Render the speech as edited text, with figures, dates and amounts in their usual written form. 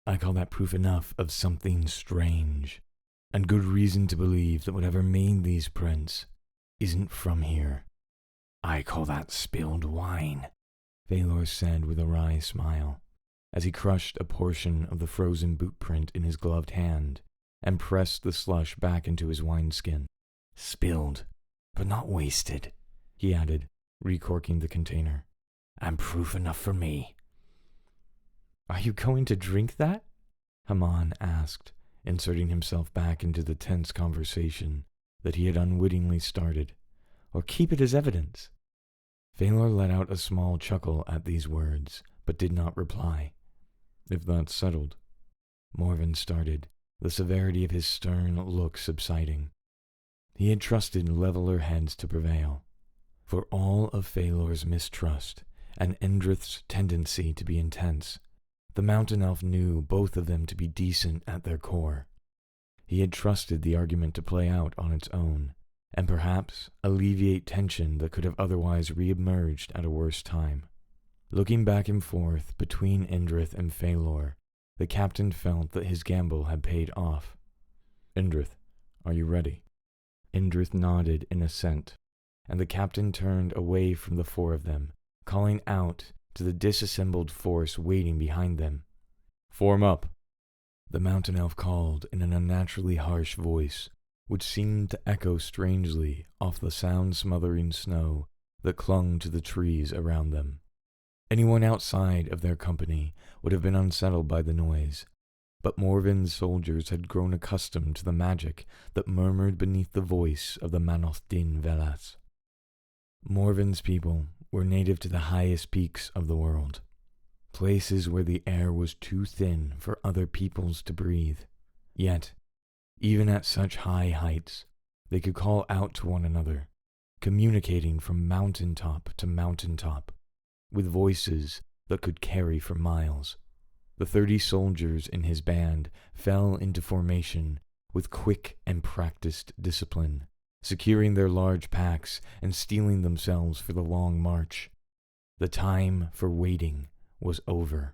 I call that proof enough of something strange, and good reason to believe that whatever made these prints isn't from here. I call that spilled wine, Faylor said with a wry smile, as he crushed a portion of the frozen boot print in his gloved hand and pressed the slush back into his wineskin. Spilled, but not wasted, he added, recorking the container. And proof enough for me. Are you going to drink that? Haman asked, inserting himself back into the tense conversation that he had unwittingly started. Or keep it as evidence? Faylor let out a small chuckle at these words, but did not reply. If that's settled. Morvin started, the severity of his stern look subsiding. He had trusted leveler heads to prevail. For all of Faylor's mistrust and Endrith's tendency to be intense, the mountain elf knew both of them to be decent at their core. He had trusted the argument to play out on its own, and perhaps alleviate tension that could have otherwise reemerged at a worse time. Looking back and forth between Endrith and Faylor, the captain felt that his gamble had paid off. Endrith, are you ready? Endrith nodded in assent, and the captain turned away from the four of them, calling out to the disassembled force waiting behind them. Form up, the mountain elf called in an unnaturally harsh voice, which seemed to echo strangely off the sound-smothering snow that clung to the trees around them. Anyone outside of their company would have been unsettled by the noise, but Morvin's soldiers had grown accustomed to the magic that murmured beneath the voice of the Manoth Din Velas. Morvin's people were native to the highest peaks of the world, places where the air was too thin for other peoples to breathe. Yet, even at such high heights, they could call out to one another, communicating from mountaintop to mountaintop, with voices that could carry for miles. The 30 soldiers in his band fell into formation with quick and practiced discipline, securing their large packs and steeling themselves for the long march. The time for waiting was over.